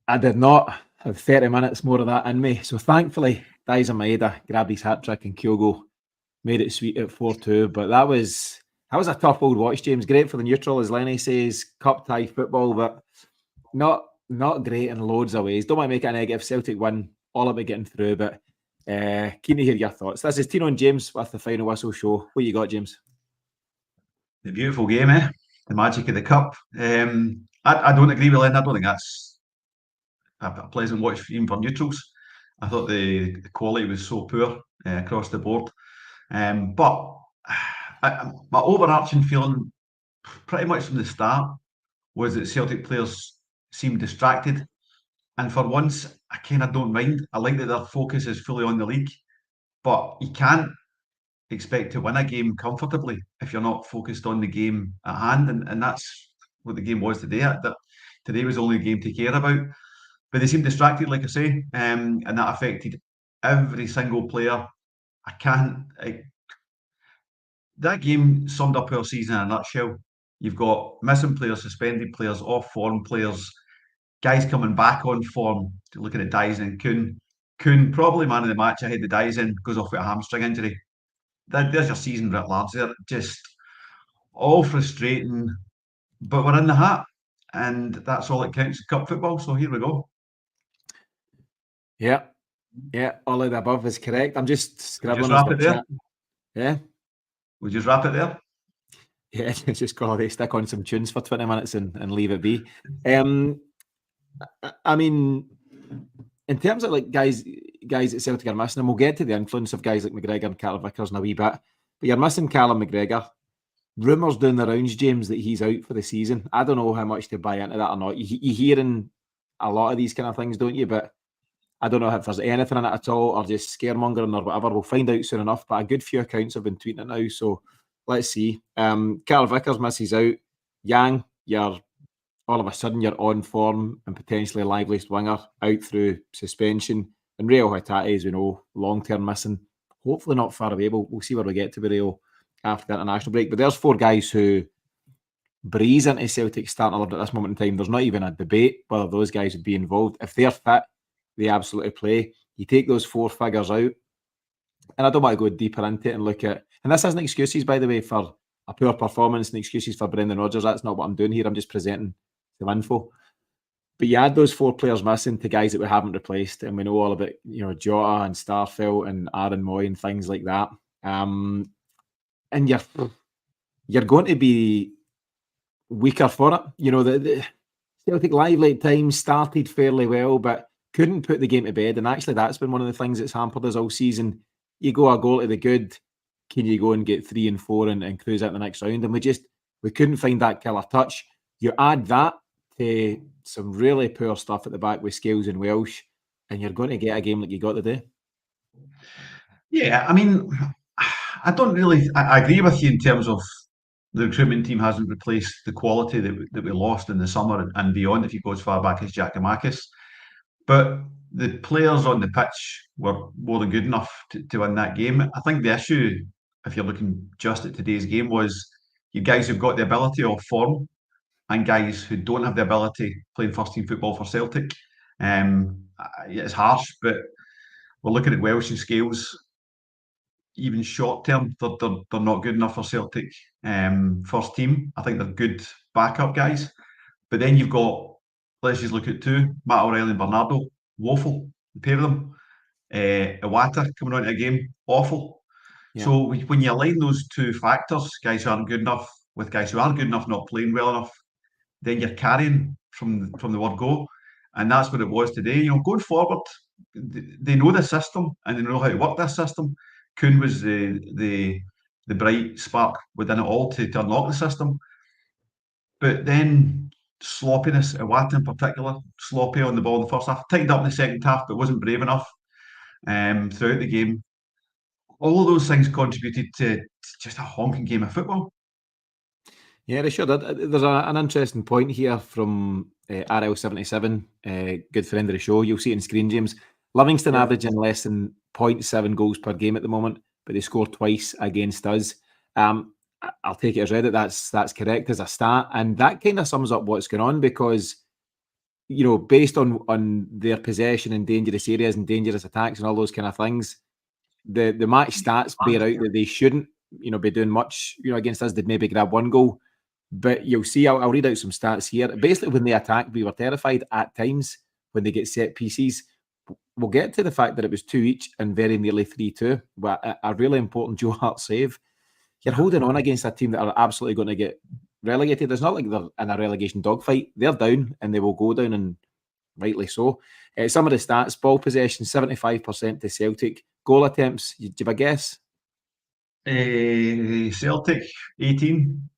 I did not have 30 minutes more of that in me. So thankfully, Daizen Maeda grabbed his hat-trick and Kyogo made it sweet at 4-2. But that was a tough old watch, James. Great for the neutral, as Lenny says, cup tie football, but not great in loads of ways. Don't want to make it a negative. Celtic win, all about getting through, but keen to hear your thoughts. This is Tino and James with the Final Whistle show. What you got, James? The beautiful game, eh? The magic of the cup. I don't agree with Len. I don't think that's a pleasant watch even for neutrals. I thought the quality was so poor across the board. But my overarching feeling, pretty much from the start, was that Celtic players seemed distracted. And for once, I kind of don't mind. I like that their focus is fully on the league. But you can't expect to win a game comfortably if you're not focused on the game at hand. And that's what the game was today. Today was only a game to care about. But they seemed distracted, like I say, and that affected every single player. That game summed up our season in a nutshell. You've got missing players, suspended players, off form players, guys coming back on form. Looking at Dyson and Kuhn. Kuhn, probably man of the match ahead of Dyson, goes off with a hamstring injury. There's your season writ large. They're just all frustrating, but we're in the hat, and that's all that counts. Cup football. So here we go. Yeah, all of the above is correct. I'm just scribbling Just wrap it there. chat. Yeah. We just wrap it there. Yeah, just call it, stick on some tunes for 20 minutes and leave it be. I mean, in terms of like guys at Celtic are missing, and we'll get to the influence of guys like McGregor and Carter Vickers in a wee bit, but you're missing Callum McGregor. Rumours doing the rounds, James, that he's out for the season. I don't know how much to buy into that or not. You hearing a lot of these kind of things, don't you? But I don't know if there's anything in it at all or just scaremongering or whatever. We'll find out soon enough, but a good few accounts have been tweeting it now, so let's see. Carl Vickers misses out. Yang, you're all of a sudden you're on form and potentially liveliest winger out through suspension. And Real Hatate, as we know, long-term missing. Hopefully not far away. We'll see where we get to with Real after the international break. But there's four guys who breeze into Celtic starting 11 at this moment in time. There's not even a debate whether those guys would be involved. If they're fit, they absolutely play. You take those four figures out, and I don't want to go deeper into it and look at, and this isn't excuses, by the way, for a poor performance and excuses for Brendan Rodgers. That's not what I'm doing here. I'm just presenting some info. But you add those four players missing to guys that we haven't replaced, and we know all about, Jota and Starfelt and Aaron Moy and things like that. And you're going to be weaker for it. The Celtic lively at times started fairly well, but couldn't put the game to bed. And actually, that's been one of the things that's hampered us all season. You go a goal to the good, can you go and get 3 and 4 and cruise out the next round? And we couldn't find that killer touch. You add that to some really poor stuff at the back with Scales and Welsh, and you're going to get a game like you got today. Yeah, I mean, I agree with you in terms of the recruitment team hasn't replaced the quality that we lost in the summer and beyond, if you go as far back as Giakoumakis. But the players on the pitch were more than good enough to win that game. I think the issue, if you're looking just at today's game, was you guys who've got the ability off form and guys who don't have the ability playing first team football for Celtic. It's harsh, but we're looking at Welsh and Scales. Even short term, they're not good enough for Celtic first team. I think they're good backup guys. But then you've got, let's just look at two, Matt O'Reilly and Bernardo, woeful, the pair of them. Iwata coming on to a game, awful. Yeah. So when you align those two factors, guys who aren't good enough with guys who aren't good enough, not playing well enough, then you're carrying from the word go. And that's what it was today. Going forward, they know the system and they know how to work this system. Kuhn was the bright spark within it all to unlock the system. But then sloppiness, Iwata in particular, sloppy on the ball in the first half, tightened up in the second half, but wasn't brave enough throughout the game. All of those things contributed to just a honking game of football. Yeah, they should. There's an interesting point here from RL77, good friend of the show. You'll see it on screen, James. Livingston averaging less than 0.7 goals per game at the moment, but they scored twice against us. I'll take it as read that that's correct as a stat, and that kind of sums up what's going on, because based on their possession in dangerous areas and dangerous attacks and all those kind of things, the match stats bear out that they shouldn't, be doing much, against us. They'd maybe grab one goal. But you'll see, I'll read out some stats here. Basically, when they attacked, we were terrified at times when they get set pieces. We'll get to the fact that it was 2 each and very nearly 3-2. But a really important Joe Hart save. You're holding on against a team that are absolutely going to get relegated. It's not like they're in a relegation dogfight. They're down and they will go down, and rightly so. Some of the stats: ball possession 75% to Celtic. Goal attempts, do you have a guess? Celtic 18.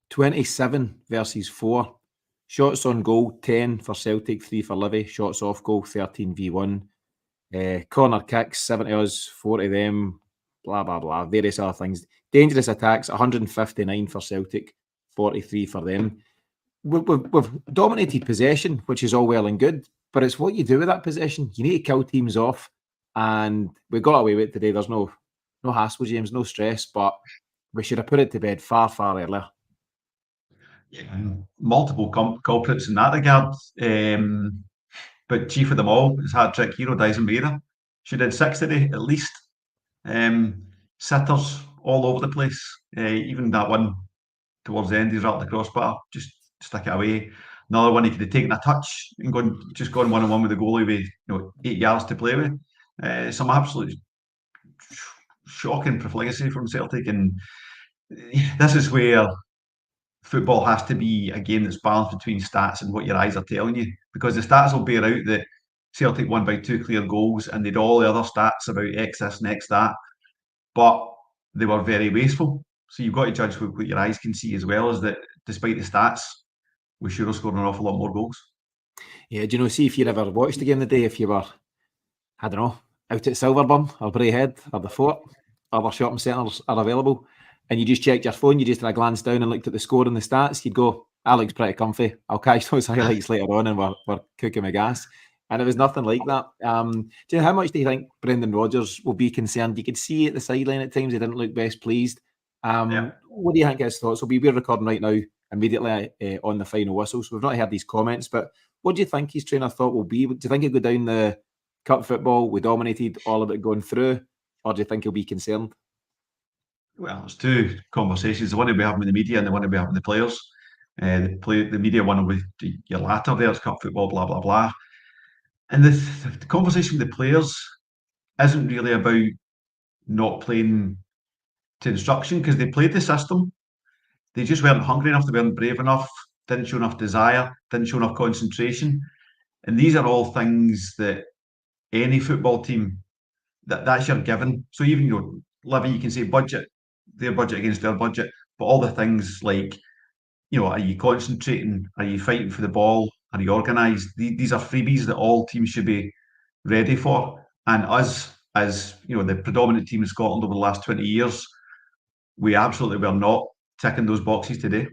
27 versus 4. Shots on goal 10 for Celtic, 3 for Livy. Shots off goal 13 v1. Corner kicks 7 to us, 4 to them. Blah blah blah. Various other things. Dangerous attacks 159 for Celtic, 43 for them. We've dominated possession, which is all well and good, but it's what you do with that possession. You need to kill teams off, and we got away with it today. There's no hassle, James, no stress, but we should have put it to bed far earlier. Yeah, multiple culprits in that regard. But chief of them all is hat-trick hero Dyson Meira. She did 6 today at least. Sitters all over the place. Even that one towards the end, he's right at the crossbar, just stick it away. Another one he could have taken a touch and gone one-on-one with the goalie with 8 yards to play with. Some absolute shocking profligacy from Celtic, and this is where football has to be a game that's balanced between stats and what your eyes are telling you, because the stats will bear out that Celtic won by 2 clear goals and they'd all the other stats about X this and X that, but they were very wasteful. So you've got to judge what your eyes can see, as well as that despite the stats, we should have scored an awful lot more goals. Yeah, do you know, see if you ever watched the game today, if you were, I don't know, out at Silverburn or Braehead or the Fort, other shopping centres are available, and you just checked your phone, you just had a glance down and looked at the score and the stats, you'd go, that looks pretty comfy. I'll catch those highlights later on and we're cooking my gas. And it was nothing like that. Do you know, how much do you think Brendan Rodgers will be concerned? You could see at the sideline at times he didn't look best pleased. What do you think his thoughts will be? We're recording right now immediately on the final whistle, so we've not heard these comments, but what do you think his trainer thought will be? Do you think he'll go down the cup football, we dominated, all of it going through, or do you think he'll be concerned? Well, there's 2 conversations. The one that we have with the media and the one that we have with the players. The media one will be your latter there, it's cup football, blah, blah, blah. And the conversation with the players isn't really about not playing to instruction, because they played the system. They just weren't hungry enough, they weren't brave enough, didn't show enough desire, didn't show enough concentration. And these are all things that any football team, that's your given. So even, Livy, you can say budget, their budget against their budget, but all the things like, are you concentrating? Are you fighting for the ball? Are you organised? These are freebies that all teams should be ready for. And us, as the predominant team in Scotland over the last 20 years, we absolutely were not ticking those boxes today.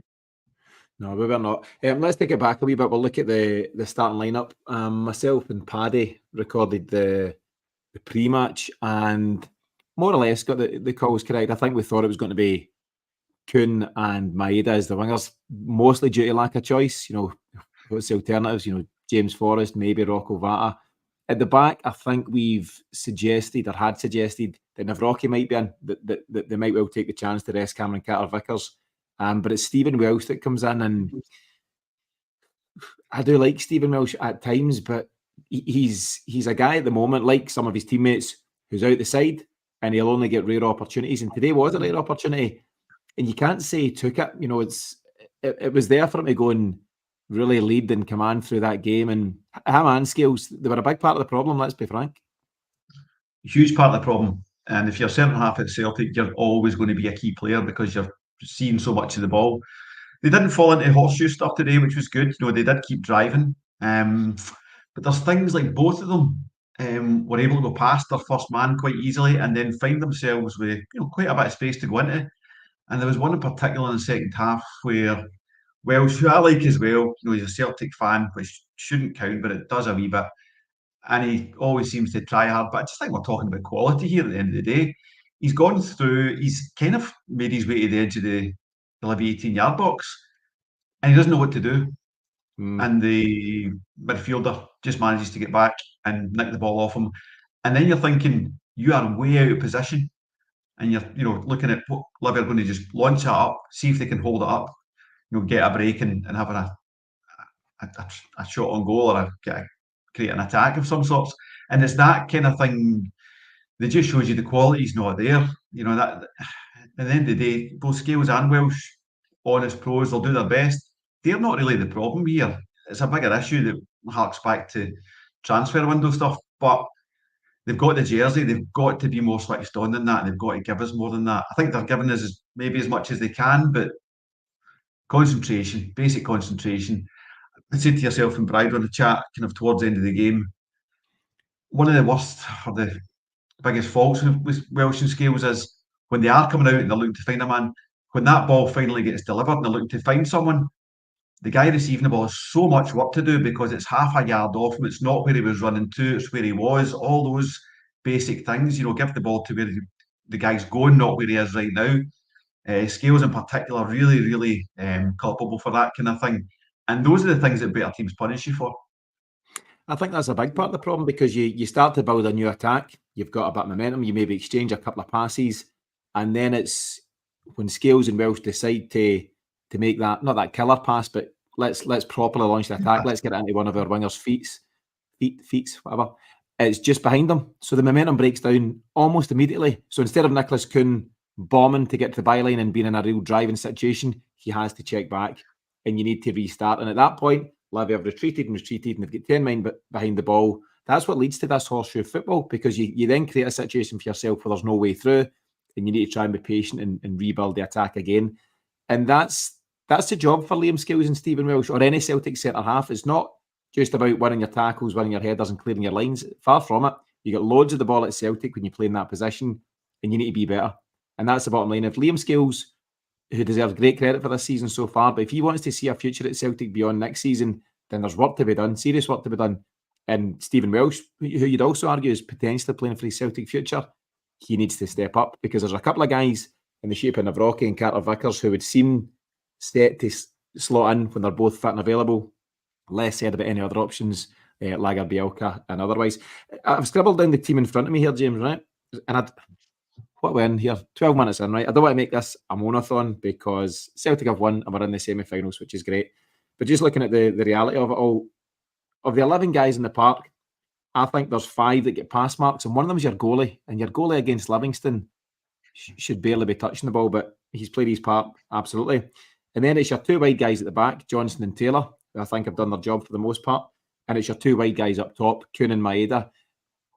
No, we were not. Let's take it back a wee bit. We'll look at the starting lineup. Myself and Paddy recorded the pre-match and more or less got the calls correct. I think we thought it was going to be Kuhn and Maeda as the wingers, mostly due to lack of choice. What's the alternatives? James Forrest, maybe Rocco Vata. At the back, I think we've suggested or had suggested that Navrocki might be in, that they might well take the chance to rest Cameron Carter-Vickers. But it's Stephen Welsh that comes in, and I do like Stephen Welsh at times, but he's a guy at the moment, like some of his teammates, who's out the side and he'll only get rare opportunities. And today was a rare opportunity, and you can't say he took it. It was there for him to go and really lead and command through that game. And him and Scales, they were a big part of the problem, let's be frank. Huge part of the problem. And if you're centre half at Celtic, you're always going to be a key player because you're seeing so much of the ball. They didn't fall into horseshoe stuff today, which was good. They did keep driving. But there's things like both of them were able to go past their first man quite easily and then find themselves with quite a bit of space to go into. And there was one in particular in the second half where Welsh, who I like as well, he's a Celtic fan, which shouldn't count, but it does a wee bit. And he always seems to try hard. But I just think we're talking about quality here at the end of the day. He's gone through, he's kind of made his way to the edge of the Livy 18-yard box, and he doesn't know what to do. and the midfielder just manages to get back and nick the ball off him. And then you're thinking, you are way out of position. And you're looking at what Livy are going to just launch it up, see if they can hold it up, get a break and have a shot on goal or create an attack of some sorts. And it's that kind of thing that just shows you the quality's not there. That at the end of the day, both Scales and Welsh, honest pros, they'll do their best. They're not really the problem here. It's a bigger issue that harks back to transfer window stuff. But they've got the jersey, they've got to be more switched on than that, and they've got to give us more than that. I think they're giving us maybe as much as they can, but concentration, basic concentration. I said to yourself and Bride on the chat, kind of towards the end of the game, one of the worst or the biggest faults with Welsh and Scales is when they are coming out and they're looking to find a man, when that ball finally gets delivered and they're looking to find someone, the guy receiving the ball has so much work to do because it's half a yard off him. It's not where he was running to, it's where he was. All those basic things, give the ball to where the guy's going, not where he is right now. Scales in particular, really, really culpable for that kind of thing. And those are the things that better teams punish you for. I think that's a big part of the problem because you start to build a new attack. You've got a bit of momentum. You maybe exchange a couple of passes. And then it's when Scales and Welsh decide to make that, not that killer pass, but let's properly launch the attack. Let's get it into one of our wingers' feet, whatever. It's just behind them. So the momentum breaks down almost immediately. So instead of Nicholas Kuhn bombing to get to the byline and being in a real driving situation, he has to check back and you need to restart. And at that point, Livy have retreated and they've got 10 men behind the ball. That's what leads to this horseshoe football because you then create a situation for yourself where there's no way through and you need to try and be patient and rebuild the attack again. And that's the job for Liam Scales and Stephen Welsh or any Celtic centre-half. It's not just about winning your tackles, winning your headers and clearing your lines. Far from it. You get loads of the ball at Celtic when you play in that position and you need to be better. And that's the bottom line. If Liam Scales, who deserves great credit for this season so far, but if he wants to see a future at Celtic beyond next season, then there's work to be done, serious work to be done. And Stephen Welsh, who you'd also argue is potentially playing for his Celtic future, he needs to step up because there's a couple of guys in the shape of Navrocki and Carter Vickers who would seem set to slot in when they're both fit and available. Less said about any other options, Lager, Bielka and otherwise. I've scribbled down the team in front of me here, James, right? And what we're in here, 12 minutes in, right? I don't want to make this a monothon because Celtic have won and we're in the semi-finals, which is great. But just looking at the reality of it all, of the 11 guys in the park, I think there's 5 that get pass marks, and one of them is your goalie. And your goalie against Livingston should barely be touching the ball, but he's played his part, absolutely. And then it's your 2 wide guys at the back, Johnson and Taylor, who I think have done their job for the most part. And it's your 2 wide guys up top, Kuhn and Maeda.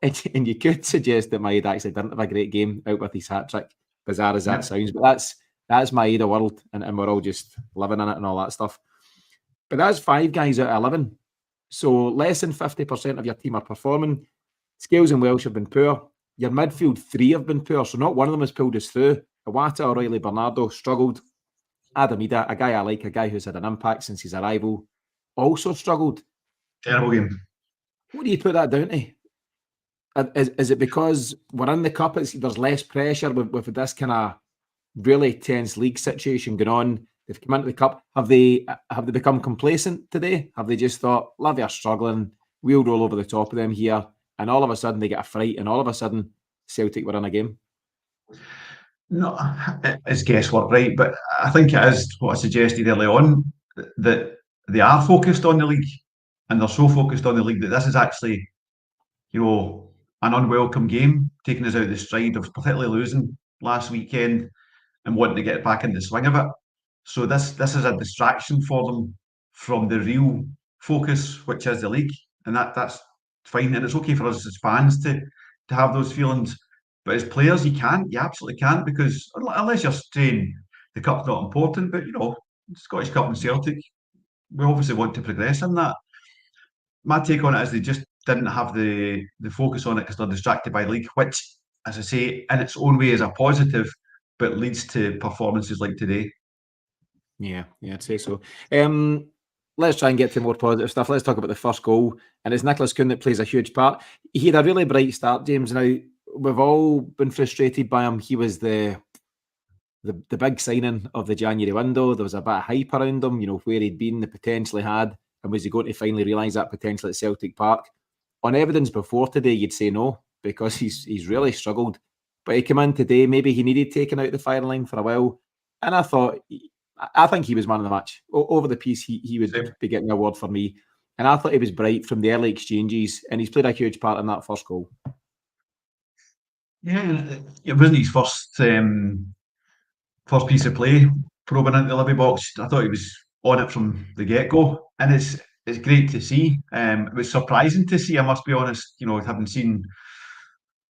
And you could suggest that Maeda actually didn't have a great game out with his hat-trick, bizarre as that sounds. But that's Maeda world, and we're all just living in it and all that stuff. But that's 5 guys out of 11. So less than 50% of your team are performing. Scales and Welsh have been poor. Your midfield 3 have been poor, so not one of them has pulled us through. Iwata, O'Reilly, Bernardo struggled. Adam Ida, a guy I like, a guy who's had an impact since his arrival, also struggled. Terrible game. What do you put that down to? Is it because we're in the cup, there's less pressure with this kind of really tense league situation going on? They've come into the cup. Have they become complacent today? Have they just thought, Livy are struggling, we'll roll over the top of them here, and all of a sudden they get a fright, and all of a sudden Celtic were in a game? No, it's guesswork, right? But I think it is what I suggested early on, that they are focused on the league, and they're so focused on the league that this is actually, an unwelcome game, taking us out of the stride of particularly losing last weekend and wanting to get back in the swing of it. So this is a distraction for them from the real focus, which is the league, and that's fine, and it's okay for us as fans to have those feelings. But as players, you absolutely can't, because unless you're saying the cup's not important, but Scottish Cup and Celtic, we obviously want to progress in that. My take on it is they just didn't have the focus on it because they're distracted by the league, which, as I say, in its own way is a positive, but leads to performances like today. Yeah, I'd say so. Let's try and get to more positive stuff. Let's talk about the first goal, and it's Nicholas Kuhn that plays a huge part. He had a really bright start, James. Now, we've all been frustrated by him. He was the big signing of the January window. There was a bit of hype around him, where he'd been, the potential he had, And was he going to finally realise that potential at Celtic Park? On evidence before today, you'd say no, because he's really struggled. But he came in today, maybe he needed taking out the firing line for a while. And I think he was man of the match. Over the piece, he would be getting an award for me. And I thought he was bright from the early exchanges, and he's played a huge part in that first goal. Yeah, it wasn't his first piece of play probing into the Livy box. I thought he was on it from the get-go, and it's great to see. It was surprising to see, I must be honest, having seen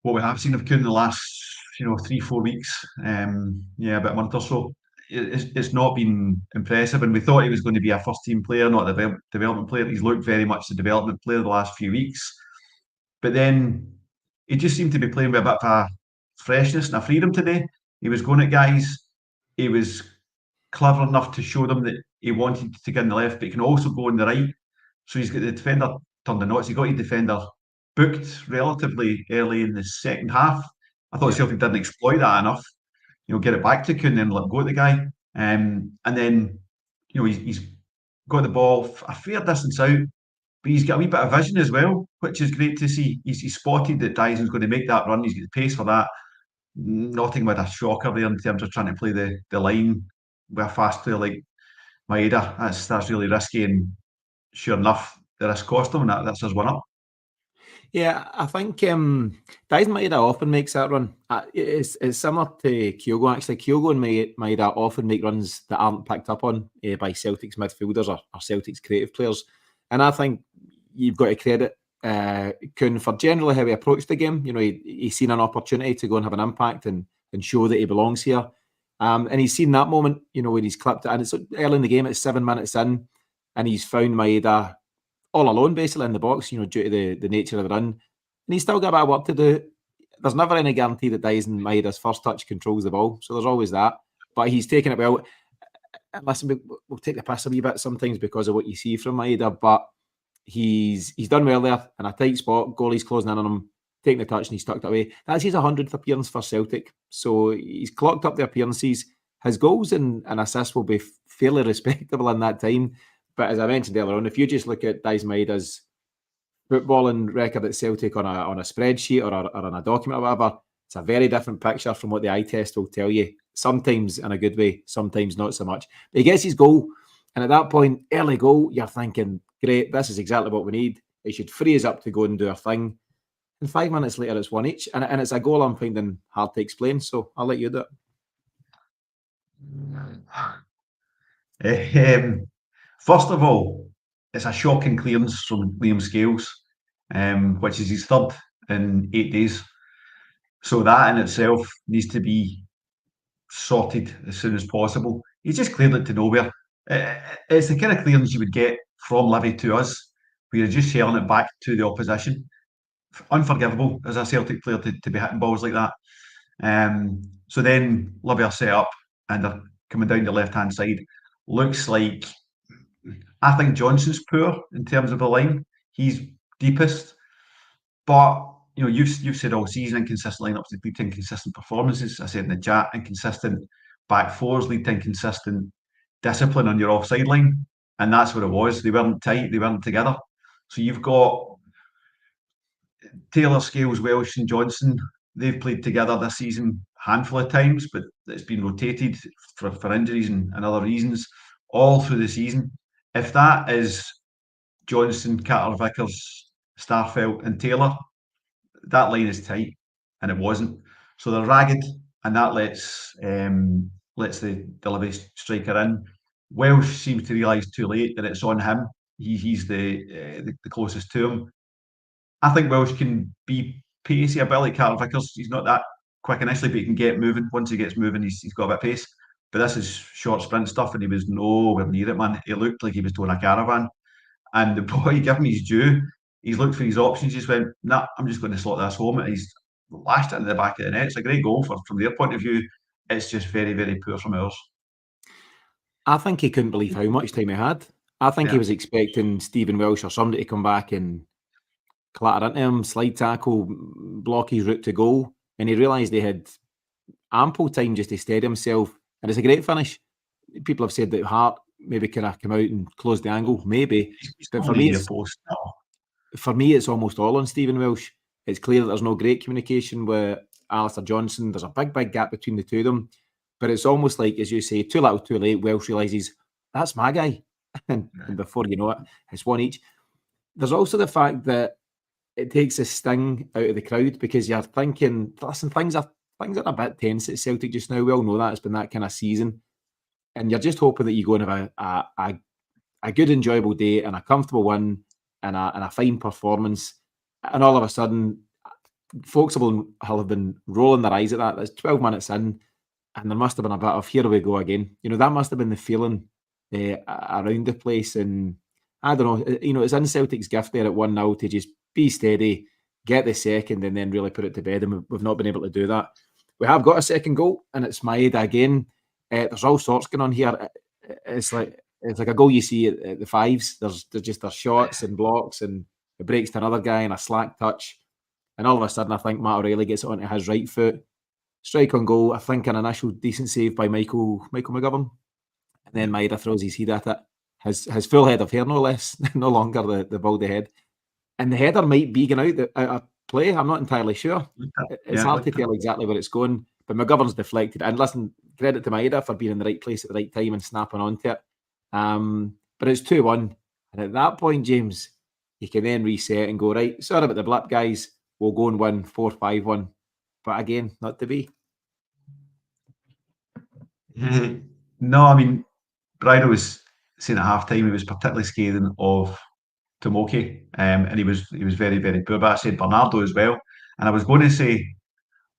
what we have seen of Kuhn in the last 3-4 weeks, about a month or so. It's not been impressive, and we thought he was going to be a first team player, not a development player. He's looked very much the development player the last few weeks, but then he just seemed to be playing with a bit of a freshness and a freedom today. He was going at guys. He was clever enough to show them that he wanted to get in the left, but he can also go on the right. So he's got the defender turned the knots. He got his defender booked relatively early in the second half. I thought Celtic didn't exploit that enough. Get it back to Kuhn and let go of the guy. And then, he's got the ball a fair distance out, but he's got a wee bit of vision as well, which is great to see. He's spotted that Dyson's going to make that run. He's got the pace for that. Nothing with a shocker there in terms of trying to play the line with a fast player like Maeda. That's really risky, and sure enough, the risk cost him, and that's his one-up. Yeah, I think Dyson Maeda often makes that run. It's similar to Kyogo, actually. Kyogo and Maeda often make runs that aren't picked up on by Celtic's midfielders or Celtic's creative players. And I think you've got to credit Kuhn for generally how he approached the game. He's seen an opportunity to go and have an impact and show that he belongs here. And he's seen that moment, when he's clipped it. And it's early in the game, it's 7 minutes in, and he's found Maeda all alone, basically, in the box, due to the nature of the run. And he's still got a bit of work to do. There's never any guarantee that Dyson Maeda's first touch controls the ball, so there's always that. But he's taken it well. Listen, we'll take the piss a wee bit sometimes because of what you see from Maeda, but he's done well there in a tight spot. Goalie's closing in on him, taking the touch, and he's tucked it away. That's his 100th appearance for Celtic, so he's clocked up the appearances. His goals and assists will be fairly respectable in that time. But as I mentioned earlier on, if you just look at Dyson Maeda's footballing record at Celtic on a spreadsheet or on a document or whatever, it's a very different picture from what the eye test will tell you. Sometimes in a good way, sometimes not so much. But he gets his goal, and at that point, early goal, you're thinking, great, this is exactly what we need. It should free us up to go and do our thing. And 5 minutes later, it's 1-1, and it's a goal I'm finding hard to explain, so I'll let you do it. First of all, it's a shocking clearance from Liam Scales, which is his third in 8 days. So that in itself needs to be sorted as soon as possible. He's just cleared it to nowhere. It's the kind of clearance you would get from Livy to us, where you're just selling it back to the opposition. Unforgivable as a Celtic player to be hitting balls like that. So then Livy are set up and they're coming down the left-hand side. Looks like, I think Johnson's poor in terms of the line. He's deepest. But, you've said all season inconsistent lineups lead to inconsistent performances. I said in the chat, inconsistent back fours lead to inconsistent discipline on your offside line. And that's what it was. They weren't tight. They weren't together. So you've got Taylor, Scales, Welsh and Johnson. They've played together this season a handful of times, but it's been rotated for injuries and other reasons all through the season. If that is Johnson, Carter-Vickers, Starfelt and Taylor, that line is tight, and it wasn't. So they're ragged, and that lets the Livy striker in. Welsh seems to realise too late that it's on him. He's the closest to him. I think Welsh can be pacey a bit like Carter-Vickers. He's not that quick initially, but he can get moving. Once he gets moving, he's got a bit of pace. But this is short sprint stuff, and he was nowhere near it, man. He looked like he was doing a caravan. And the boy, give him his due. He's looked for his options. He just went, nah, I'm just going to slot this home. And he's lashed it in the back of the net. It's a great goal from their point of view. It's just very, very poor from ours. I think he couldn't believe how much time he had. I think he was expecting Stephen Welsh or somebody to come back and clatter into him, slide tackle, block his route to goal. And he realised he had ample time just to steady himself. And it's a great finish. People have said that Hart maybe could have come out and closed the angle, maybe. He's But not for only me, near post. it's almost all on Stephen Welsh. It's clear that there's no great communication with Alistair Johnson. There's a big gap between the two of them. But it's almost like, as you say, too little, too late. Welsh realises, that's my guy. and before you know it, it's one each. There's also the fact that it takes a sting out of the crowd because you're thinking, listen, things are a bit tense at Celtic just now. We all know that. It's been that kind of season. And you're just hoping that you go and have a good, enjoyable day and a comfortable win and a fine performance. And all of a sudden, folks will have been rolling their eyes at that. That's 12 minutes in, and there must have been a bit of, here we go again. That must have been the feeling around the place. And I don't know, it's in Celtic's gift there at 1-0 to just be steady, get the second, and then really put it to bed. And we've not been able to do that. We have got a second goal, and it's Maeda again. There's all sorts going on here. It's like a goal you see at the fives. There's shots and blocks, and it breaks to another guy and a slack touch. And all of a sudden, I think Matt O'Reilly gets it onto his right foot. Strike on goal. I think an initial decent save by Michael McGovern. And then Maeda throws his head at it. His full head of hair, no less. No longer the baldy head. And the header might be going out of play. I'm not entirely sure. It's hard to tell exactly where it's going. But McGovern's deflected. And listen, credit to Maeda for being in the right place at the right time and snapping onto it. But it's 2-1. And at that point, James, you can then reset and go, right, sorry about the blip, guys. We'll go and win 4-5-1. But again, not to be. No, I mean, Brydo was saying at half time he was particularly scathing of Tomoki, and he was very, very poor. But I said Bernardo as well. And I was going to say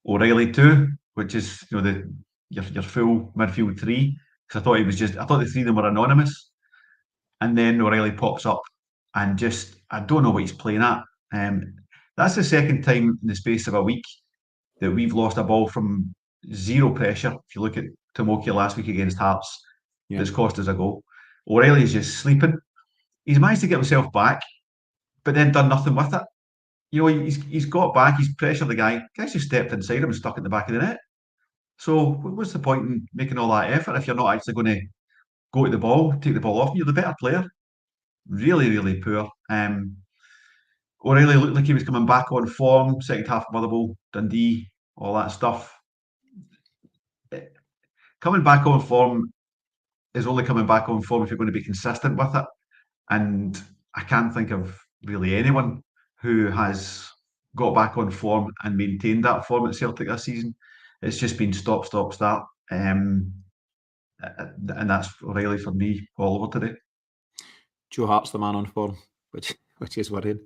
O'Reilly too, which is your full midfield three. Because I thought the three of them were anonymous. And then O'Reilly pops up and I don't know what he's playing at. That's the second time in the space of a week that we've lost a ball from zero pressure. If you look at Tomoki last week against Hearts, that's cost us a goal. O'Reilly's just sleeping. He's managed to get himself back, but then done nothing with it. He's got back, he's pressured the guy. The guy's just stepped inside him and stuck in the back of the net. So what's the point in making all that effort if you're not actually going to go to the ball, take the ball off? You're the better player. Really, really poor. O'Reilly looked like he was coming back on form, second half of Motherwell, Dundee, all that stuff. Coming back on form is only coming back on form if you're going to be consistent with it. And I can't think of really anyone who has got back on form and maintained that form at Celtic this season. It's just been stop, start. And that's O'Reilly for me all over today. Joe Hart's the man on form, which is worrying.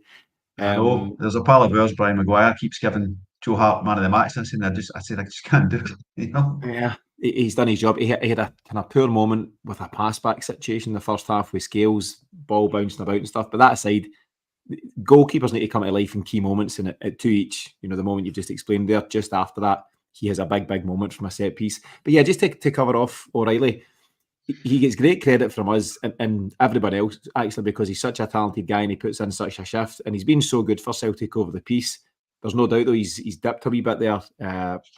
I know there's a pal of ours, Brian Maguire, keeps giving Joe Hart man of the match. I said I just can't do it. Yeah, he's done his job. He had a kind of poor moment with a pass back situation in the first half with Scales, ball bouncing about and stuff. But that aside, goalkeepers need to come to life in key moments, and at two each, the moment you've just explained there, just after that, he has a big moment from a set piece. But yeah, just to cover off O'Reilly, he gets great credit from us and everybody else, actually, because he's such a talented guy and he puts in such a shift, and he's been so good for Celtic over the piece. There's no doubt, though, he's dipped a wee bit there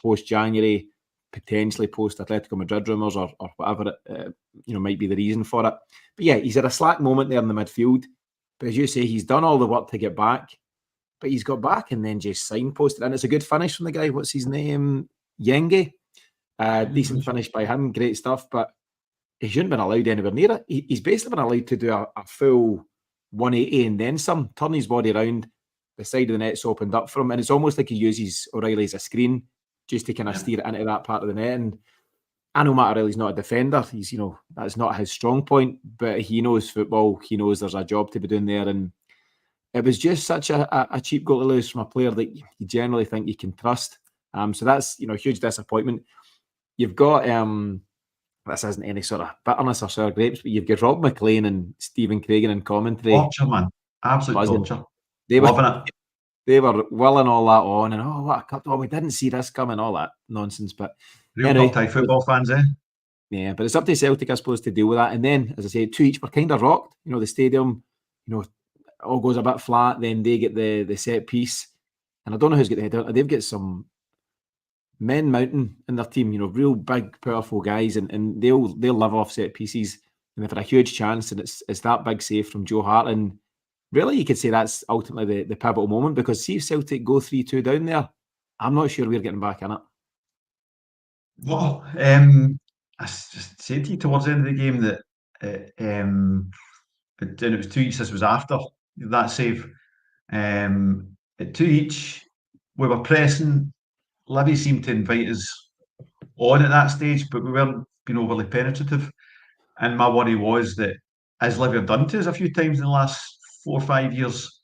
post-January, potentially post-Atletico Madrid rumours or whatever might be the reason for it. But yeah, he's had a slack moment there in the midfield. But as you say, he's done all the work to get back. But he's got back and then just signposted. And it's a good finish from the guy. What's his name? Yenge. Decent finish by him. Great stuff. But he shouldn't have been allowed anywhere near it. He's basically been allowed to do a full 180 and then some, turn his body around. The side of the net's opened up for him. And it's almost like he uses O'Reilly as a screen just to kind of steer it into that part of the net. And I know Matt O'Reilly's not a defender. He's, that's not his strong point, but he knows football. He knows there's a job to be doing there. And it was just such a cheap goal to lose from a player that you generally think you can trust. So that's, huge disappointment. You've got, this isn't any sort of bitterness or sour grapes, but you've got Rob McLean and Stephen Craigan in commentary. Torture, man. Absolute torture. Loving it. They were willing all that on and, what a cup. We didn't see this coming, all that nonsense. But real anyway, football fans, eh? Yeah, but it's up to Celtic, I suppose, to deal with that. And then, as I say, two each were kind of rocked. The stadium, all goes a bit flat. Then they get the set piece. And I don't know who's got the head out. They've got some men mountain in their team, real big, powerful guys. And they'll live off set pieces. and they've had a huge chance, and it's that big save from Joe Hart. And really, you could say that's ultimately the pivotal moment, because see if Celtic go 3-2 down there, I'm not sure we're getting back in it. Well, I just said to you towards the end of the game that and it was 2 each. This was after that save. At 2 each, we were pressing. Livy seemed to invite us on at that stage, but we weren't being overly penetrative. And my worry was that, as Livy have done to us a few times in the last 4 or 5 years,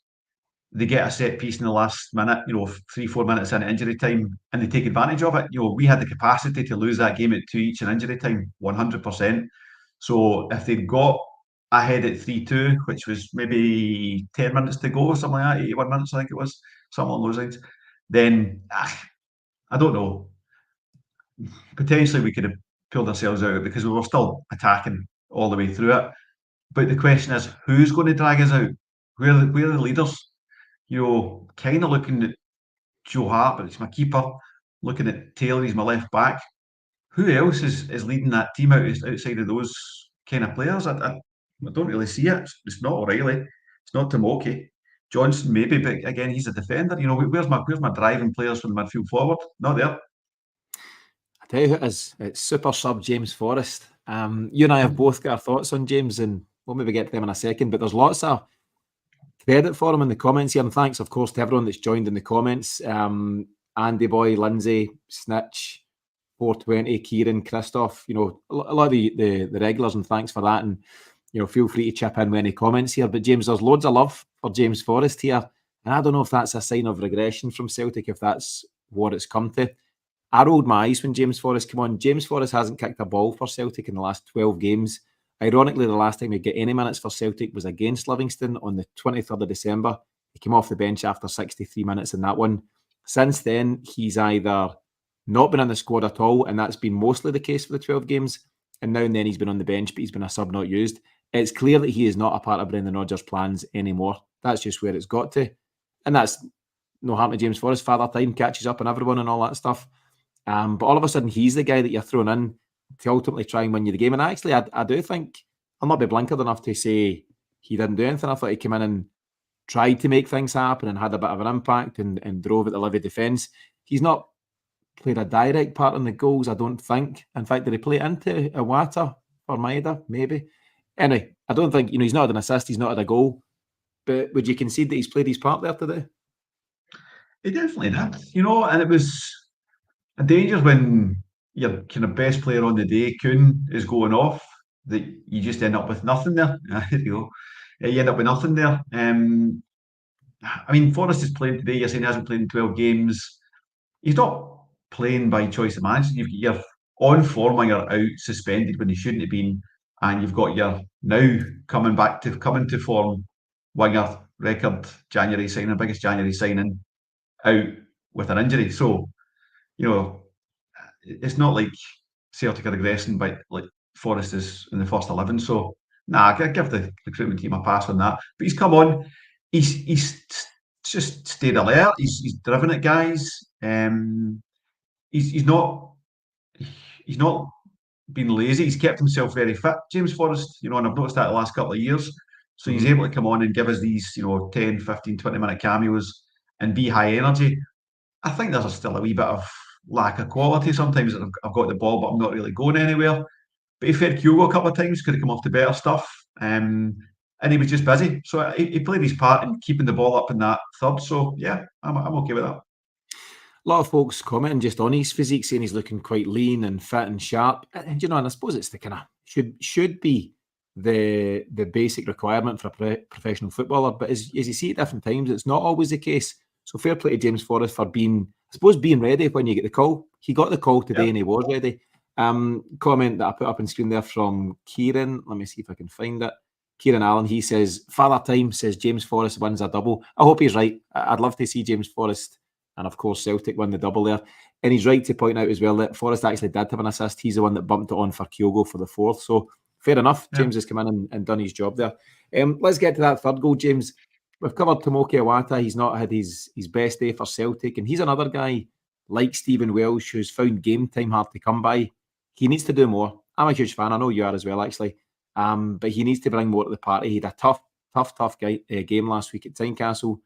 they get a set piece in the last minute, 3-4 minutes in injury time, and they take advantage of it. We had the capacity to lose that game at 2 each in injury time, 100%. So if they'd got ahead at 3-2, which was maybe 10 minutes to go, something like that, 81 minutes, I think it was, something along those lines, then I don't know. Potentially we could have pulled ourselves out because we were still attacking all the way through it. But the question is, who's going to drag us out? Where are the leaders? Kind of looking at Joe Hart, but it's my keeper. Looking at Taylor, he's my left back. Who else is leading that team outside of those kind of players? I don't really see it. It's not O'Reilly. It's not Tomoki. Johnson maybe, but again, he's a defender. Where's my driving players from the midfield forward? Not there. I tell you who it is. It's super sub James Forrest. You and I have both got our thoughts on James, and we'll maybe get to them in a second. But there's lots of credit for him in the comments here, and thanks, of course, to everyone that's joined in the comments. Andy Boy, Lindsay, Snitch, 420, Kieran, Christoph, a lot of the regulars, and thanks for that. And feel free to chip in with any comments here. But James, there's loads of love for James Forrest here, and I don't know if that's a sign of regression from Celtic, if that's what it's come to. I rolled my eyes when James Forrest came on. James Forrest hasn't kicked a ball for Celtic in the last 12 games. Ironically, the last time he got any minutes for Celtic was against Livingston on the 23rd of December. He came off the bench after 63 minutes in that one. Since then, he's either not been in the squad at all, and that's been mostly the case for the 12 games, and now and then he's been on the bench, but he's been a sub not used. It's clear that he is not a part of Brendan Rodgers' plans anymore. That's just where it's got to. And that's no harm to James Forrest. Father Time catches up on everyone and all that stuff. But all of a sudden, he's the guy that you're throwing in to ultimately try and win you the game. And actually, I do think I'll not be blinkered enough to say he didn't do anything. I thought he came in and tried to make things happen and had a bit of an impact and drove at the Livy defence. He's not played a direct part in the goals, I don't think. In fact, did he play into Iwata or Maeda? Maybe. Anyway, I don't think, he's not had an assist, he's not had a goal. But would you concede that he's played his part there today? He definitely did, and it was a danger when your kind of best player on the day, Kuhn, is going off, that you just end up with nothing there. There you go. You end up with nothing there. Forrest has played today. You're saying he hasn't played in 12 games. He's not playing by choice of management. You're on form when you're out suspended when you shouldn't have been, and you've got your now coming to form winger record January signing, biggest January signing, out with an injury. So, it's not like Celtic are regressing by like Forrest is in the first 11. So, I give the recruitment team a pass on that. But he's come on. He's just stayed alert. He's driven at guys. He's not been lazy. He's kept himself very fit, James Forrest. And I've noticed that the last couple of years. So he's able to come on and give us these, 10, 15, 20-minute cameos and be high energy. I think there's still a wee bit of lack of quality. Sometimes I've got the ball, but I'm not really going anywhere. But he fed Kyogo a couple of times, could have come off to better stuff. And he was just busy. So he played his part in keeping the ball up in that third. So, yeah, I'm okay with that. A lot of folks commenting just on his physique, saying he's looking quite lean and fit and sharp. And, and I suppose it's the kind of should be the basic requirement for a professional footballer. But as you see at different times, it's not always the case. So fair play to James Forrest for being ready when you get the call. He got the call today and he was ready. Comment that I put up on screen there from Kieran. Let me see if I can find it. Kieran Allen, he says, Father Time says James Forrest wins a double. I hope he's right. I'd love to see James Forrest and, of course, Celtic win the double there. And he's right to point out as well that Forrest actually did have an assist. He's the one that bumped it on for Kyogo for the fourth. So fair enough. James has come in and done his job there. Let's get to that third goal, James. We've covered Tomoki Iwata. He's not had his best day for Celtic. And he's another guy like Stephen Welsh who's found game time hard to come by. He needs to do more. I'm a huge fan. I know you are as well, actually. But he needs to bring more to the party. He had a tough game last week at Tynecastle,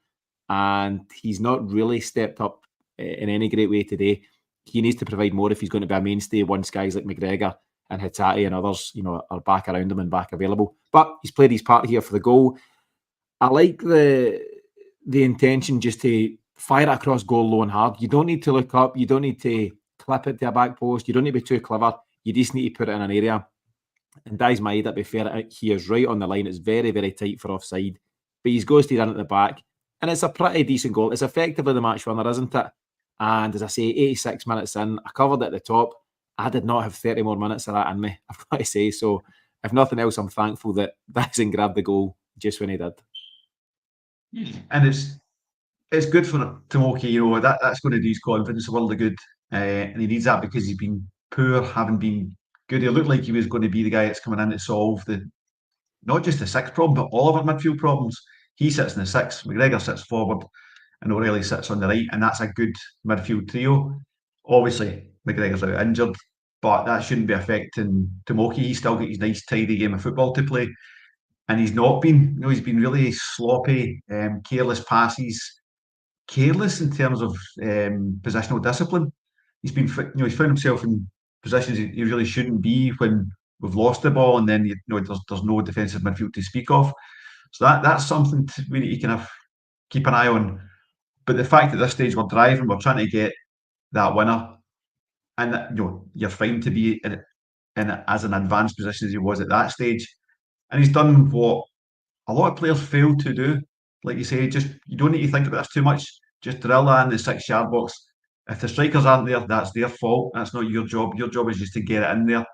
and he's not really stepped up in any great way today. He needs to provide more if he's going to be a mainstay once guys like McGregor and Hatate and others, are back around him and back available. But he's played his part here for the goal. I like the intention just to fire it across goal low and hard. You don't need to look up. You don't need to clip it to a back post. You don't need to be too clever. You just need to put it in an area. And Dai's Maeda, to be fair, he is right on the line. It's very, very tight for offside. But he's ghosted in at the back. And it's a pretty decent goal. It's effectively the match winner, isn't it? And as I say, 86 minutes in, I covered at the top. I did not have 30 more minutes of that in me, I've got to say. So if nothing else, I'm thankful that Dyson grabbed the goal just when he did. And it's good for Tomoki, that's going to do his confidence a world of good. And he needs that because he's been poor, having been good. He looked like he was going to be the guy that's coming in to solve not just the six problem, but all of our midfield problems. He sits in the six, McGregor sits forward, and O'Reilly sits on the right, and that's a good midfield trio. Obviously, McGregor's out injured, but that shouldn't be affecting Tomoki. He's still got his nice, tidy game of football to play. And he's not been, he's been really sloppy, careless passes, careless in terms of positional discipline. He's been, he's found himself in positions he really shouldn't be when we've lost the ball, and then there's no defensive midfield to speak of. So that's something we need to kind of keep an eye on. But the fact at this stage we're driving, we're trying to get that winner, and you're fine to be in as an advanced position as he was at that stage. And he's done what a lot of players fail to do. Like you say, just you don't need to think about this too much. Just drill that in the 6-yard box. If the strikers aren't there, that's their fault. That's not your job. Your job is just to get it in there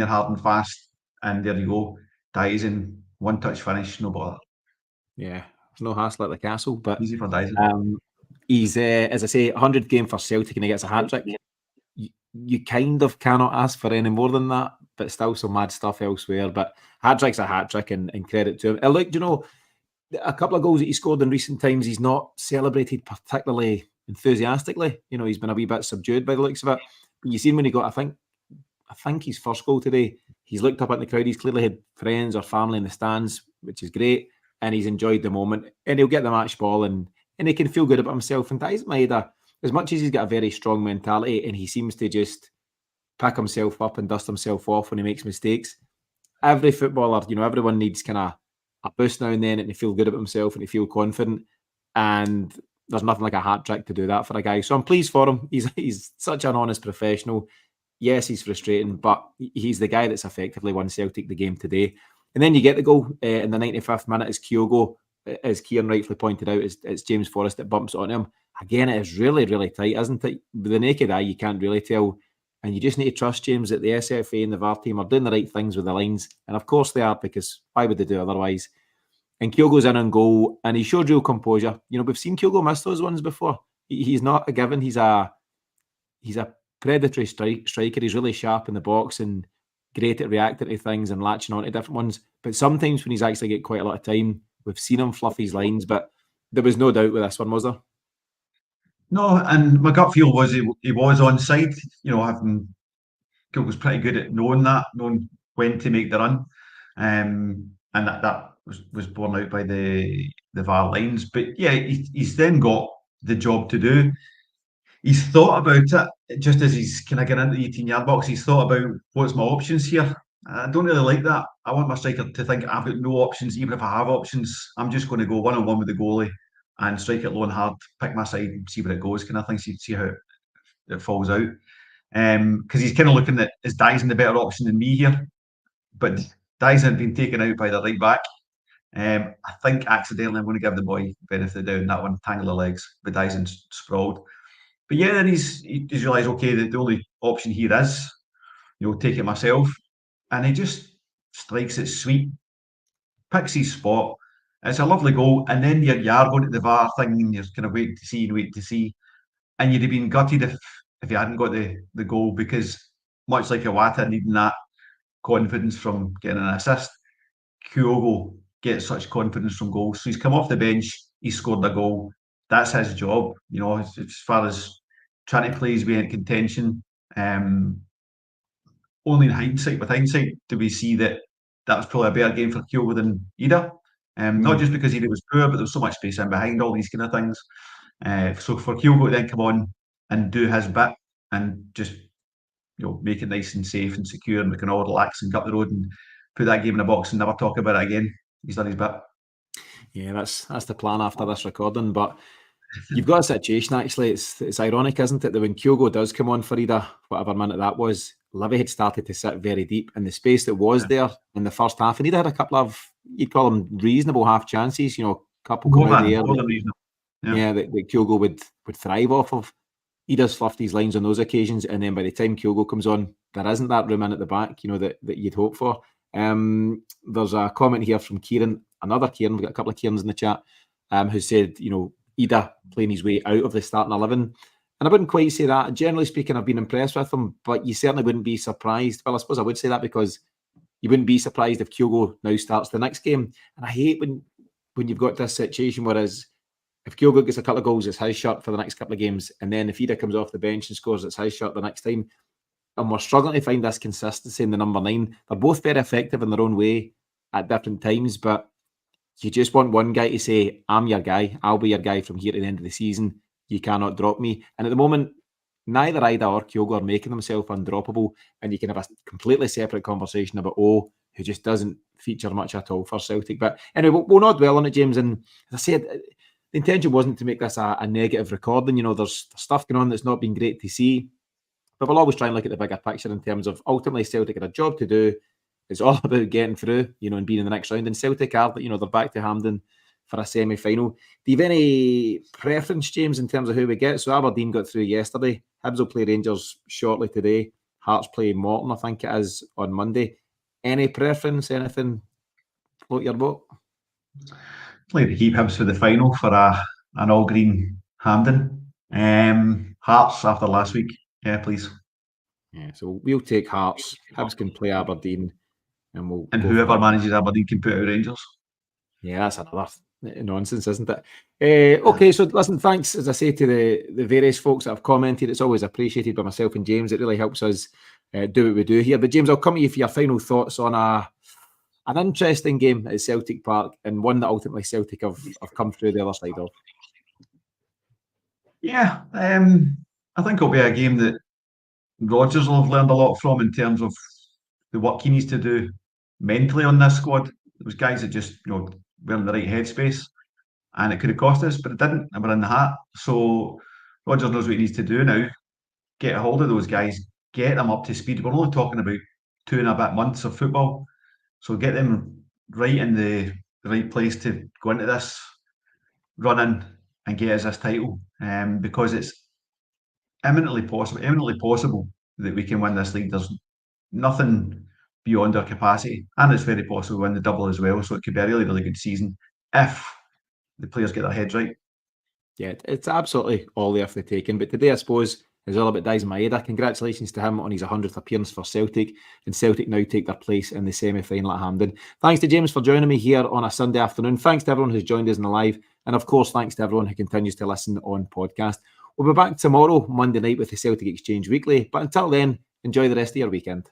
hard and fast, and there you go. Dyson, one-touch finish, no bother. Yeah, there's no hassle at the castle, but easy for Dyson. He's, as I say, 100 game for Celtic and he gets a hat-trick. You kind of cannot ask for any more than that, but still some mad stuff elsewhere. But hat-trick's a hat-trick, and credit to him. Look, a couple of goals that he scored in recent times, he's not celebrated particularly enthusiastically. He's been a wee bit subdued by the looks of it. But you seen when he got, I think his first goal today, he's looked up at the crowd. He's clearly had friends or family in the stands, which is great. And he's enjoyed the moment. And he'll get the match ball and he can feel good about himself. And Dai's Maeda, as much as he's got a very strong mentality and he seems to just pick himself up and dust himself off when he makes mistakes, every footballer, everyone needs kind of a boost now and then and to feel good about himself and to feel confident. And there's nothing like a hat-trick to do that for a guy. So I'm pleased for him. He's such an honest professional. Yes, he's frustrating, but he's the guy that's effectively won Celtic the game today. And then you get the goal in the 95th minute as Kyogo, as Kieran rightfully pointed out, it's James Forrest that bumps onto him. Again, it is really, really tight, isn't it? With the naked eye, you can't really tell. And you just need to trust, James, that the SFA and the VAR team are doing the right things with the lines. And of course they are, because why would they do otherwise? And Kyogo's in on goal, and he showed real composure. We've seen Kyogo miss those ones before. He's not a given. He's a predatory striker. He's really sharp in the box and great at reacting to things and latching on to different ones. But sometimes when he's actually get quite a lot of time, we've seen him fluff his lines. But there was no doubt with this one, was there? No, and my gut feel was he was onside. Having was pretty good at knowing when to make the run, and that was borne out by the VAR lines. But yeah, he's then got the job to do. He's thought about it just as he's kind of getting into the 18-yard box. He's thought about what's my options here. I don't really like that. I want my striker to think I've got no options, even if I have options. I'm just going to go one-on-one with the goalie and strike it low and hard, pick my side, and see where it goes, kind of thing. See how it falls out. Because he's kind of looking at, is Dyson the better option than me here? But Dyson had been taken out by the right back. I think accidentally I'm going to give the boy benefit of the doubt that one, tangle the legs, but Dyson's sprawled. But yeah, then he's realised, okay, that the only option here is, take it myself. And he just strikes it sweet, picks his spot. It's a lovely goal. And then you are going to the VAR thing and you're kind of waiting to see. And you'd have been gutted if you hadn't got the goal, because much like Iwata needing that confidence from getting an assist, Kyogo gets such confidence from goals. So he's come off the bench, he's scored a goal. That's his job, as far as trying to play his way in contention. Only with hindsight, do we see that that was probably a better game for Kyogo than Ida. Not just because Ida was poor, but there was so much space in behind, all these kind of things. So for Kyogo to then come on and do his bit and just make it nice and safe and secure, and we can all relax and go up the road and put that game in a box and never talk about it again. He's done his bit. Yeah, that's the plan after this recording. But you've got a situation, actually. It's ironic, isn't it, that when Kyogo does come on for Ida, whatever minute that was, Livy had started to sit very deep in the space that was there in the first half. And Ida had a couple of, you'd call them reasonable half chances, a couple coming out of the air. More than reasonable. Yeah, that Kyogo would thrive off of. Ida's fluffed his lines on those occasions, and then by the time Kyogo comes on, there isn't that room in at the back, that you'd hope for. There's a comment here from Kieran, another Kieran, we've got a couple of Kierans in the chat, who said, Ida playing his way out of the starting 11. And I wouldn't quite say that. Generally speaking, I've been impressed with him, but you certainly wouldn't be surprised. Well, I suppose I would say that because you wouldn't be surprised if Kyogo now starts the next game. And I hate when you've got this situation, whereas if Kyogo gets a couple of goals, it's his shirt for the next couple of games. And then if Ida comes off the bench and scores, it's his shirt the next time. And we're struggling to find this consistency in the number 9. They're both very effective in their own way at different times, but you just want one guy to say, I'm your guy. I'll be your guy from here to the end of the season. You cannot drop me. And at the moment, neither Ida or Kyogo are making themselves undroppable. And you can have a completely separate conversation about who just doesn't feature much at all for Celtic. But anyway, we'll not dwell on it, James. And as I said, the intention wasn't to make this a negative recording. There's stuff going on that's not been great to see. But we'll always try and look at the bigger picture in terms of ultimately Celtic had a job to do. It's all about getting through, and being in the next round. And Celtic are, they're back to Hampden for a semi-final. Do you have any preference, James, in terms of who we get? So Aberdeen got through yesterday. Hibs will play Rangers shortly today. Hearts play Morton, I think it is, on Monday. Any preference, anything float your boat? I'd like to keep Hibs for the final for an all-green Hampden. Hearts after last week. Yeah, please. Yeah, so we'll take Hearts. Hibs can play Aberdeen. And whoever manages Aberdeen can put out Rangers. Yeah, that's another nonsense, isn't it? Okay, so listen, thanks, as I say, to the various folks that have commented. It's always appreciated by myself and James. It really helps us do what we do here. But James, I'll come to you for your final thoughts on an interesting game at Celtic Park, and one that ultimately Celtic have come through the other side of. Yeah, I think it'll be a game that Rodgers will have learned a lot from in terms of the work he needs to do mentally on this squad. There was guys that just were in the right headspace, and it could have cost us, but it didn't, and we're in the hat. So Rodgers knows what he needs to do now. Get a hold of those guys, get them up to speed. We're only talking about 2 and a bit months of football, so get them right in the right place to go into this run-in and get us this title, because it's eminently possible that we can win this league. There's nothing beyond our capacity, and it's very possible we win the double as well. So it could be a really, really good season if the players get their heads right. Yeah, it's absolutely all there for the taking. But today, I suppose, is all about Daizen Maeda. Congratulations to him on his 100th appearance for Celtic, and Celtic now take their place in the semi-final at Hampden. Thanks to James for joining me here on a Sunday afternoon. Thanks to everyone who's joined us in the live, and of course, thanks to everyone who continues to listen on podcast. We'll be back tomorrow, Monday night, with the Celtic Exchange Weekly. But until then, enjoy the rest of your weekend.